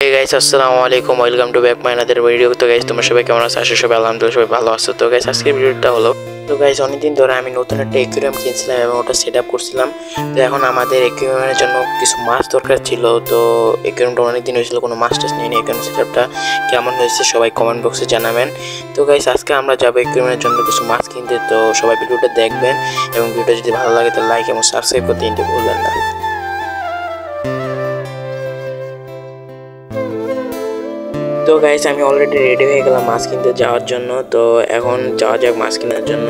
Hey guys, আসসালামু আলাইকুম, welcome to back my another video. তো গাইস তোমরা সবাই কেমন আছো? আশা সবাই আলহামদুলিল্লাহ সবাই ভালো আছো। তো গাইস আজকের ভিডিওটা হলো, তো গাইস অনেকদিন ধরে আমি নতুন একটা অ্যাকুয়ারিয়াম কিনছিলাম এবং ওটা সেট আপ করছিলাম। তো এখন আমাদের অ্যাকুয়ারিয়ামের জন্য কিছু মাছ দরকার ছিল। তো অ্যাকুয়ারিয়ামটা অনেকদিন হয়েছিল, কোনো মাছ টাছ নেই। অ্যাকুয়ারিয়াম সেট আপটা কেমন হয়েছে সবাই কমেন্ট বক্সে জানাবেন। তো গাইস আজকে আমরা যাবো অ্যাকুয়ারিয়ামের জন্য কিছু মাছ কিনতে। তো সবাই ভিডিওটা দেখবেন এবং ভিডিওটা যদি ভালো লাগে তাহলে লাইক এবং সাবস্ক্রাইব করতে কিন্তু ভুলবেন না। তো গাইস আমি অলরেডি রেডি হয়ে গেলাম মাছ কিনতে যাওয়ার জন্য। তো এখন যাওয়া যাক মাছ কেনার জন্য।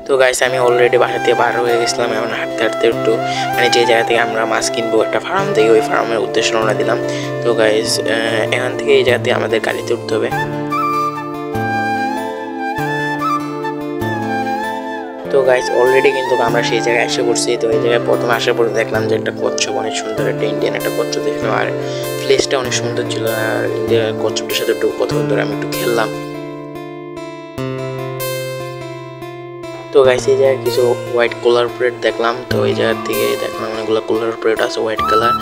তো গাইস আমি অলরেডি বাসা থেকে বার হয়ে গেছিলাম। এখন হাঁটতে হাঁটতে একটু যে জায়গা থেকে আমরা মাছ কিনবো, একটা ফার্ম থেকে, ওই ফার্মের উদ্দেশ্যে রওনা দিলাম। তো গাইস এখান থেকে এই জায়গাতে আমাদের গাড়িতে উঠতে হবে। তো গাইস অলরেডি কিন্তু আমরা সেই জায়গায় এসে পড়ছি। তো এই জায়গায় প্রথমে আসার পরে দেখলাম যে একটা কচ্ছপ, অনেক সুন্দর একটা ইন্ডিয়ান একটা কচ্ছপ দেখলাম, আর প্লেসটা অনেক সুন্দর ছিল। আর ইন্ডিয়ান কচ্ছপটার সাথে একটু কথা বলতে আমি একটু খেললাম। তো গাইস এই জায়গায় কিছু হোয়াইট কালার প্লেট দেখলাম। তো এই জায়গা থেকে দেখলাম অনেকগুলো কালার প্লেট আছে হোয়াইট কালার।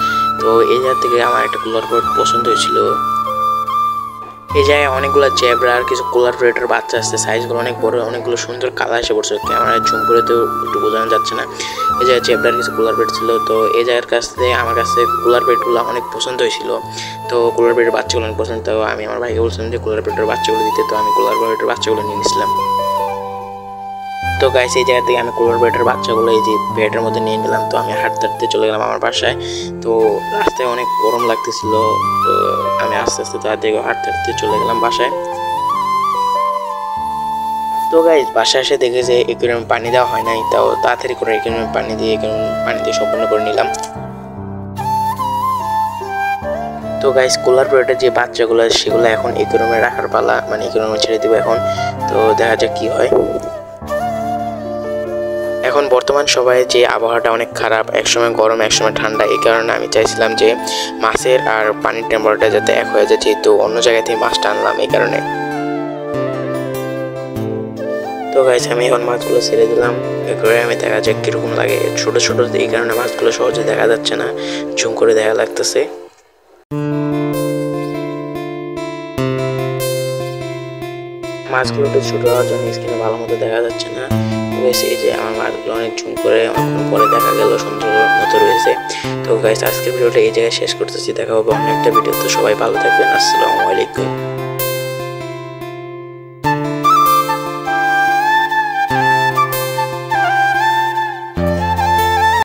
তো এই জায়গা থেকে আমার একটা কালার প্লেট পছন্দ হয়েছিল। এই জায়গায় অনেকগুলো জেব্রা আর কিছু কালার প্লেটের বাচ্চা আসছে, সাইজগুলো অনেক বড়, অনেকগুলো সুন্দর কালার এসে পড়ছে। ক্যামেরায় জুম করে তো একটু বোঝানো যাচ্ছে না। এই জায়গায় জেব্রার কিছু কালার প্লেট ছিল। তো এই জায়গার কাছ থেকে আমার কাছে কালার প্লেটগুলো অনেক পছন্দ হয়েছিল। তো কালার প্লেটের বাচ্চাগুলো অনেক পছন্দ। তো আমি আমার ভাইকে বলছিলাম যে কালার প্লেটের বাচ্চাগুলো দিতে। তো আমি কালার প্লেটের বাচ্চাগুলো নিয়ে নিয়েছিলাম। তো গাইস এই জায়গা থেকে আমি কুলার বেডের বাচ্চাগুলো এই যে বেডের মধ্যে নিয়ে নিলাম। তো আমি হাঁটতে হাঁটতে চলে গেলাম আমার বাসায়। তো রাস্তায় অনেক গরম লাগতেছিল। তো আমি আস্তে আস্তে তাড়াতাড়ি হাঁটতে হাঁটতে চলে গেলাম বাসায়। তো গাইস বাসায় এসে দেখে যে অ্যাকুয়ারিয়ামে পানি দেওয়া হয় নাই। তাও তাড়াতাড়ি করে অ্যাকুয়ারিয়ামে পানি দিয়ে সম্পন্ন করে নিলাম। তো গাইস কুলার বেডের যে বাচ্চাগুলো সেগুলো এখন অ্যাকুয়ারিয়ামে রাখার পালা, অ্যাকুয়ারিয়ামে ছেড়ে দেবো এখন। তো দেখা যাক কি হয়। এখন বর্তমান সবাই যে আবহাওয়াটা অনেক খারাপ, একসময় গরম একসময় ঠান্ডা, এই কারণে আমি চাইছিলাম যে মাছের আর পানির টেম্পারেচার যাতে এক হয়ে যায়, যেহেতু অন্য জায়গা থেকে মাছটা আনলাম এই কারণে। তো গাইস আমি এখন মাছগুলো ছেড়ে দিলাম অ্যাকুয়ারিয়ামে, দেখা যাক কীরকম লাগে। ছোট ছোট এই কারণে মাছগুলো সহজে দেখা যাচ্ছে না, জুম করে দেখা লাগতেছে। মাছগুলো একটু ছোটো হওয়ার জন্য স্ক্রিনে ভালো মতো দেখা যাচ্ছে না। এই যে আমার মাছগুলো অনেক জুম করে অনেকক্ষণ পরে দেখা গেল সুন্দর মতো রয়েছে। তো গাইস আজকের ভিডিওটা এই জায়গায় শেষ করতেছি। দেখা হবে অন্য একটা ভিডিও। তো সবাই ভালো থাকবেন। আসসালামু আলাইকুম।